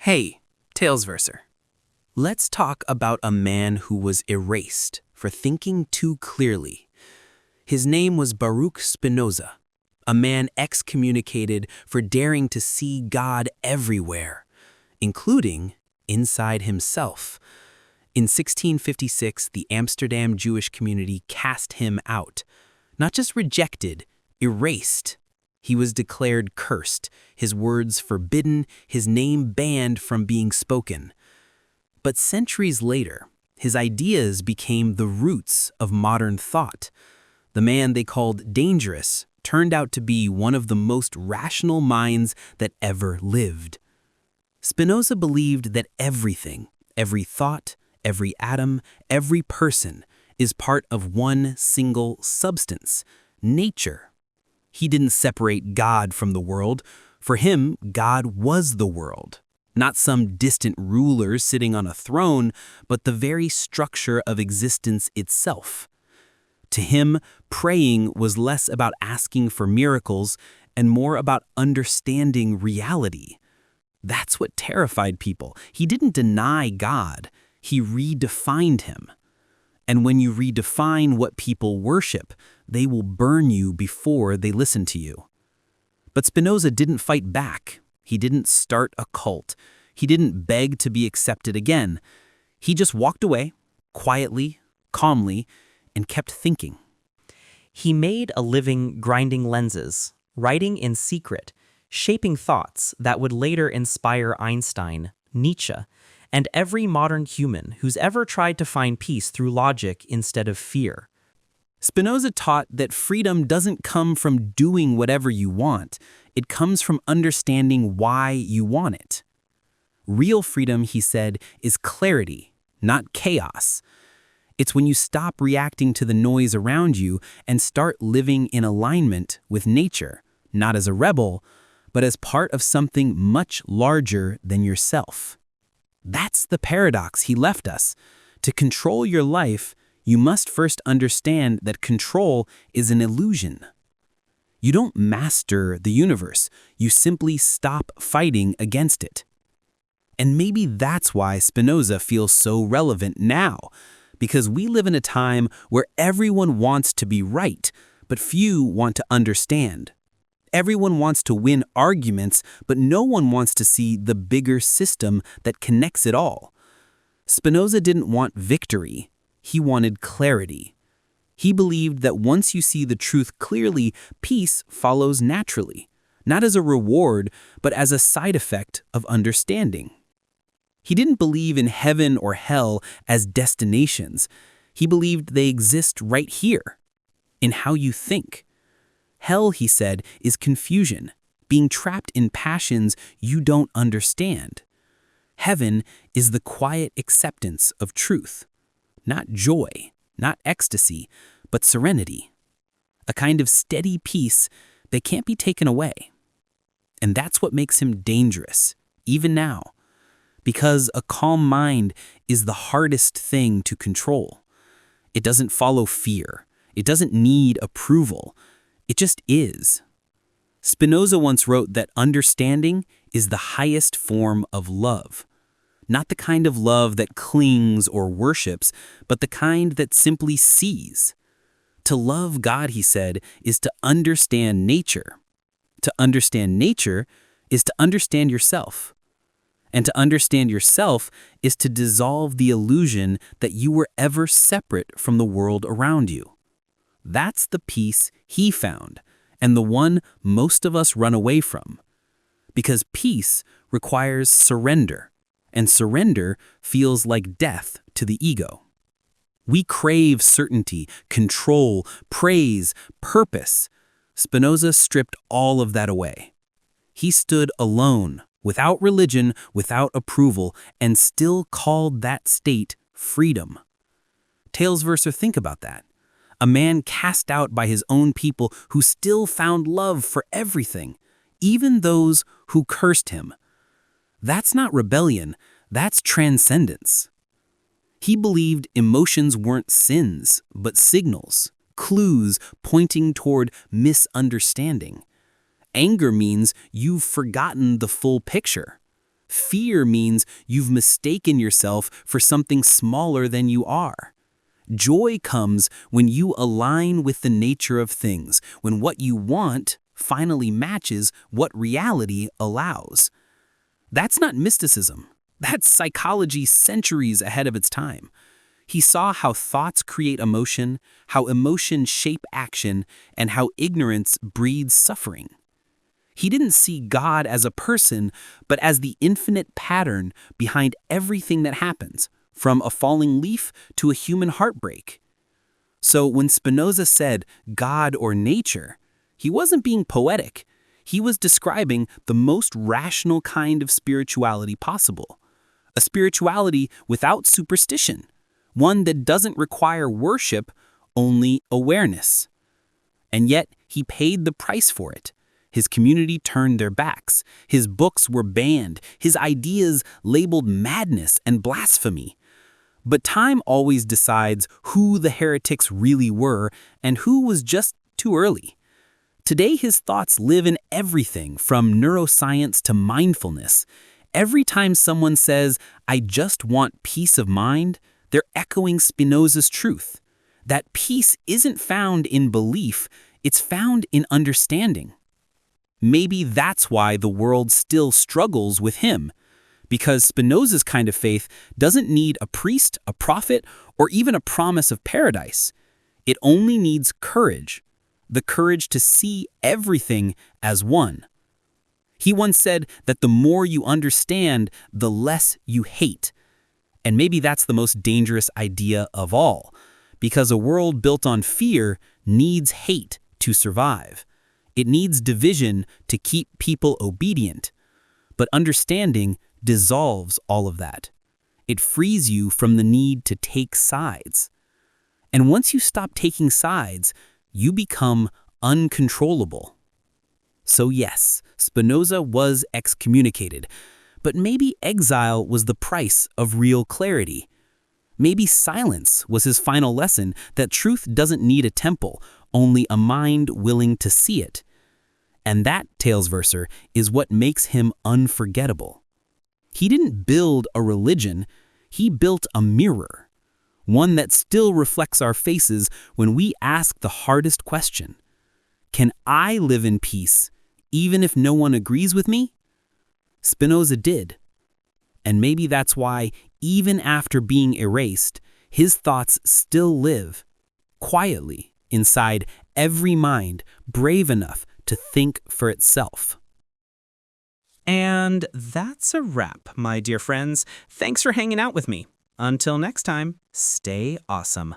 Hey, Talesverser. Let's talk about a man who was erased for thinking too clearly. His name was Baruch Spinoza, a man excommunicated for daring to see God everywhere, including inside himself. In 1656, the Amsterdam Jewish community cast him out. Not just rejected, erased. He was declared cursed, his words forbidden, his name banned from being spoken. But centuries later, his ideas became the roots of modern thought. The man they called dangerous turned out to be one of the most rational minds that ever lived. Spinoza believed that everything, every thought, every atom, every person, is part of one single substance, nature. He didn't separate God from the world. For him, God was the world. Not some distant ruler sitting on a throne, but the very structure of existence itself. To him, praying was less about asking for miracles and more about understanding reality. That's what terrified people. He didn't deny God. He redefined him. And when you redefine what people worship, they will burn you before they listen to you. But Spinoza didn't fight back. He didn't start a cult. He didn't beg to be accepted again. He just walked away, quietly, calmly, and kept thinking. He made a living grinding lenses, writing in secret, shaping thoughts that would later inspire Einstein, Nietzsche, and every modern human who's ever tried to find peace through logic instead of fear. Spinoza taught that freedom doesn't come from doing whatever you want. It comes from understanding why you want it. Real freedom, he said, is clarity, not chaos. It's when you stop reacting to the noise around you and start living in alignment with nature, not as a rebel, but as part of something much larger than yourself. That's the paradox he left us. To control your life, you must first understand that control is an illusion. You don't master the universe, you simply stop fighting against it. And maybe that's why Spinoza feels so relevant now, because we live in a time where everyone wants to be right, but few want to understand. Everyone wants to win arguments, but no one wants to see the bigger system that connects it all. Spinoza didn't want victory. He wanted clarity. He believed that once you see the truth clearly, peace follows naturally, not as a reward, but as a side effect of understanding. He didn't believe in heaven or hell as destinations. He believed they exist right here, in how you think. Hell, he said, is confusion, being trapped in passions you don't understand. Heaven is the quiet acceptance of truth. Not joy, not ecstasy, but serenity. A kind of steady peace that can't be taken away. And that's what makes him dangerous, even now. Because a calm mind is the hardest thing to control. It doesn't follow fear. It doesn't need approval. It just is. Spinoza once wrote that understanding is the highest form of love. Not the kind of love that clings or worships, but the kind that simply sees. To love God, he said, is to understand nature. To understand nature is to understand yourself. And to understand yourself is to dissolve the illusion that you were ever separate from the world around you. That's the peace he found, and the one most of us run away from. Because peace requires surrender, and surrender feels like death to the ego. We crave certainty, control, praise, purpose. Spinoza stripped all of that away. He stood alone, without religion, without approval, and still called that state freedom. Talesverser, think about that. A man cast out by his own people who still found love for everything, even those who cursed him. That's not rebellion, that's transcendence. He believed emotions weren't sins, but signals, clues pointing toward misunderstanding. Anger means you've forgotten the full picture. Fear means you've mistaken yourself for something smaller than you are. Joy comes when you align with the nature of things, when what you want finally matches what reality allows. That's not mysticism. That's psychology centuries ahead of its time. He saw how thoughts create emotion, how emotions shape action, and how ignorance breeds suffering. He didn't see God as a person, but as the infinite pattern behind everything that happens, from a falling leaf to a human heartbreak. So when Spinoza said God or nature, he wasn't being poetic. He was describing the most rational kind of spirituality possible. A spirituality without superstition, one that doesn't require worship, only awareness. And yet, he paid the price for it. His community turned their backs. His books were banned. His ideas labeled madness and blasphemy. But time always decides who the heretics really were and who was just too early. Today, his thoughts live in everything from neuroscience to mindfulness. Every time someone says, "I just want peace of mind," they're echoing Spinoza's truth. That peace isn't found in belief, it's found in understanding. Maybe that's why the world still struggles with him, because Spinoza's kind of faith doesn't need a priest, a prophet, or even a promise of paradise. It only needs courage, the courage to see everything as one. He once said that the more you understand, the less you hate. And maybe that's the most dangerous idea of all, because a world built on fear needs hate to survive. It needs division to keep people obedient. But understanding dissolves all of that. It frees you from the need to take sides. And once you stop taking sides, you become uncontrollable. So yes, Spinoza was excommunicated, but maybe exile was the price of real clarity. Maybe silence was his final lesson that truth doesn't need a temple, only a mind willing to see it. And that, Talesverser, is what makes him unforgettable. He didn't build a religion, he built a mirror. One that still reflects our faces when we ask the hardest question. Can I live in peace, even if no one agrees with me? Spinoza did. And maybe that's why, even after being erased, his thoughts still live, quietly, inside every mind brave enough to think for itself. And that's a wrap, my dear friends. Thanks for hanging out with me. Until next time, stay awesome.